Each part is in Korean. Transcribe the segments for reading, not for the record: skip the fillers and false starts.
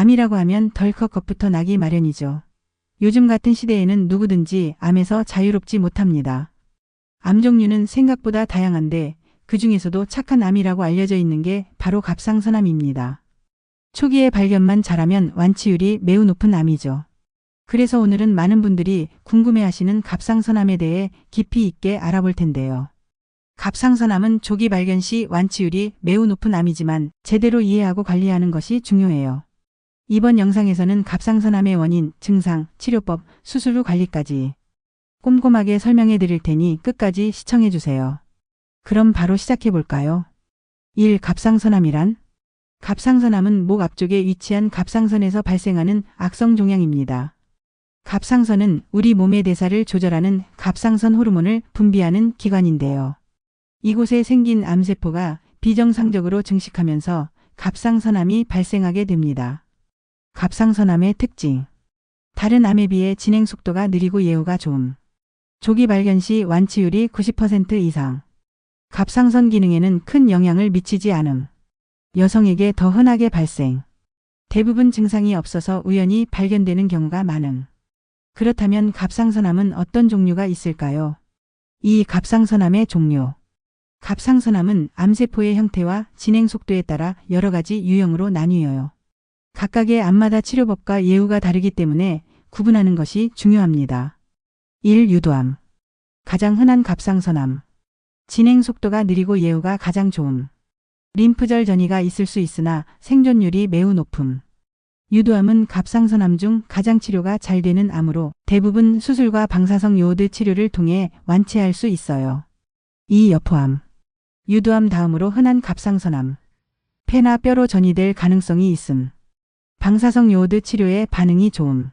암이라고 하면 덜컥 겁부터 나기 마련이죠. 요즘 같은 시대에는 누구든지 암에서 자유롭지 못합니다. 암 종류는 생각보다 다양한데 그 중에서도 착한 암이라고 알려져 있는 게 바로 갑상선암입니다. 초기에 발견만 잘하면 완치율이 매우 높은 암이죠. 그래서 오늘은 많은 분들이 궁금해하시는 갑상선암에 대해 깊이 있게 알아볼 텐데요. 갑상선암은 조기 발견 시 완치율이 매우 높은 암이지만 제대로 이해하고 관리하는 것이 중요해요. 이번 영상에서는 갑상선암의 원인, 증상, 치료법, 수술 후 관리까지 꼼꼼하게 설명해 드릴 테니 끝까지 시청해 주세요. 그럼 바로 시작해 볼까요? 1. 갑상선암이란? 갑상선암은 목 앞쪽에 위치한 갑상선에서 발생하는 악성 종양입니다. 갑상선은 우리 몸의 대사를 조절하는 갑상선 호르몬을 분비하는 기관인데요. 이곳에 생긴 암세포가 비정상적으로 증식하면서 갑상선암이 발생하게 됩니다. 갑상선암의 특징. 다른 암에 비해 진행 속도가 느리고 예후가 좋음. 조기 발견 시 완치율이 90% 이상. 갑상선 기능에는 큰 영향을 미치지 않음. 여성에게 더 흔하게 발생. 대부분 증상이 없어서 우연히 발견되는 경우가 많음. 그렇다면 갑상선암은 어떤 종류가 있을까요? 2. 갑상선암의 종류. 갑상선암은 암세포의 형태와 진행 속도에 따라 여러 가지 유형으로 나뉘어요. 각각의 암마다 치료법과 예후가 다르기 때문에 구분하는 것이 중요합니다. 1. 유도암. 가장 흔한 갑상선암. 진행 속도가 느리고 예후가 가장 좋음. 림프절 전이가 있을 수 있으나 생존율이 매우 높음. 유도암은 갑상선암 중 가장 치료가 잘 되는 암으로 대부분 수술과 방사성 요오드 치료를 통해 완치할 수 있어요. 2. 여포암. 유도암 다음으로 흔한 갑상선암. 폐나 뼈로 전이될 가능성이 있음. 방사성 요오드 치료에 반응이 좋음.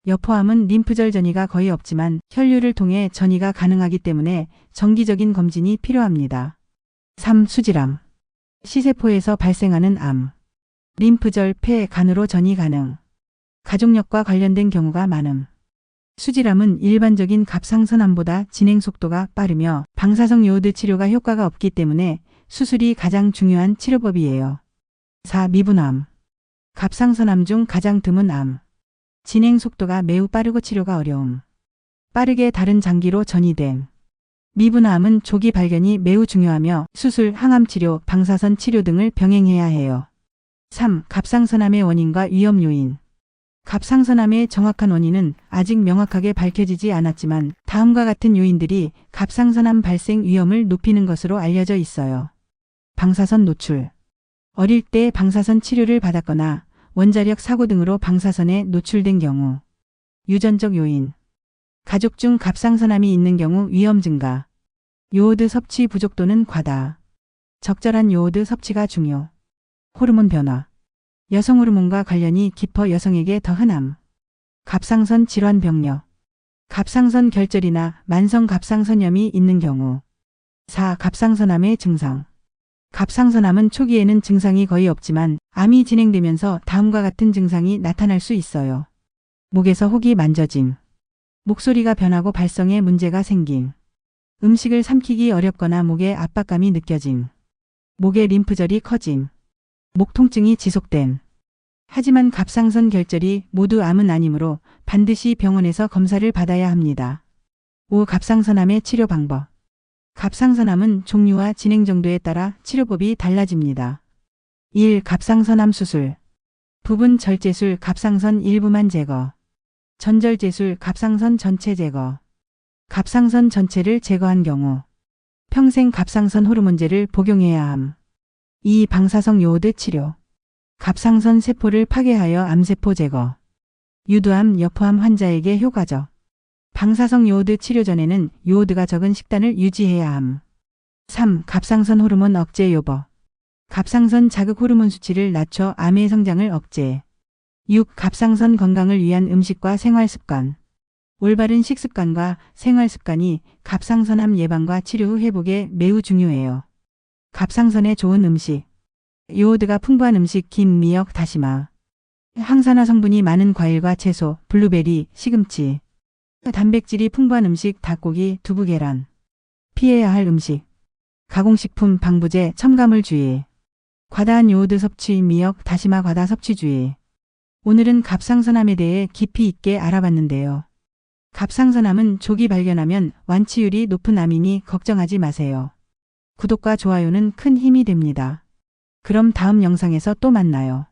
여포암은 림프절 전이가 거의 없지만 혈류를 통해 전이가 가능하기 때문에 정기적인 검진이 필요합니다. 3. 수질암. 시세포에서 발생하는 암. 림프절, 폐, 간으로 전이 가능. 가족력과 관련된 경우가 많음. 수질암은 일반적인 갑상선암보다 진행 속도가 빠르며 방사성 요오드 치료가 효과가 없기 때문에 수술이 가장 중요한 치료법이에요. 4. 미분암. 갑상선암 중 가장 드문 암. 진행 속도가 매우 빠르고 치료가 어려움. 빠르게 다른 장기로 전이됨. 미분암은 조기 발견이 매우 중요하며 수술, 항암치료, 방사선 치료 등을 병행해야 해요. 3. 갑상선암의 원인과 위험 요인. 갑상선암의 정확한 원인은 아직 명확하게 밝혀지지 않았지만 다음과 같은 요인들이 갑상선암 발생 위험을 높이는 것으로 알려져 있어요. 방사선 노출. 어릴 때 방사선 치료를 받았거나 원자력 사고 등으로 방사선에 노출된 경우. 유전적 요인. 가족 중 갑상선암이 있는 경우 위험 증가. 요오드 섭취 부족 또는 과다. 적절한 요오드 섭취가 중요. 호르몬 변화. 여성 호르몬과 관련이 깊어 여성에게 더 흔함. 갑상선 질환 병력. 갑상선 결절이나 만성 갑상선염이 있는 경우. 4. 갑상선암의 증상. 갑상선암은 초기에는 증상이 거의 없지만 암이 진행되면서 다음과 같은 증상이 나타날 수 있어요. 목에서 혹이 만져짐. 목소리가 변하고 발성에 문제가 생김. 음식을 삼키기 어렵거나 목에 압박감이 느껴짐. 목의 림프절이 커짐. 목 통증이 지속됨. 하지만 갑상선 결절이 모두 암은 아니므로 반드시 병원에서 검사를 받아야 합니다. 5. 갑상선암의 치료 방법. 갑상선암은 종류와 진행 정도에 따라 치료법이 달라집니다. 1. 갑상선암 수술. 부분 절제술 갑상선 일부만 제거. 전절제술 갑상선 전체 제거. 갑상선 전체를 제거한 경우. 평생 갑상선 호르몬제를 복용해야 함. 2. 방사성 요오드 치료. 갑상선 세포를 파괴하여 암세포 제거. 유도암, 여포암 환자에게 효과적. 방사성 요오드 치료 전에는 요오드가 적은 식단을 유지해야 함. 3. 갑상선 호르몬 억제 요법. 갑상선 자극 호르몬 수치를 낮춰 암의 성장을 억제. 6. 갑상선 건강을 위한 음식과 생활습관. 올바른 식습관과 생활습관이 갑상선암 예방과 치료 후 회복에 매우 중요해요. 갑상선에 좋은 음식. 요오드가 풍부한 음식 김, 미역, 다시마. 항산화 성분이 많은 과일과 채소, 블루베리, 시금치. 단백질이 풍부한 음식 닭고기, 두부, 계란. 피해야 할 음식. 가공식품, 방부제, 첨가물 주의. 과다한 요오드 섭취, 미역, 다시마 과다 섭취 주의. 오늘은 갑상선암에 대해 깊이 있게 알아봤는데요. 갑상선암은 조기 발견하면 완치율이 높은 암이니 걱정하지 마세요. 구독과 좋아요는 큰 힘이 됩니다. 그럼 다음 영상에서 또 만나요.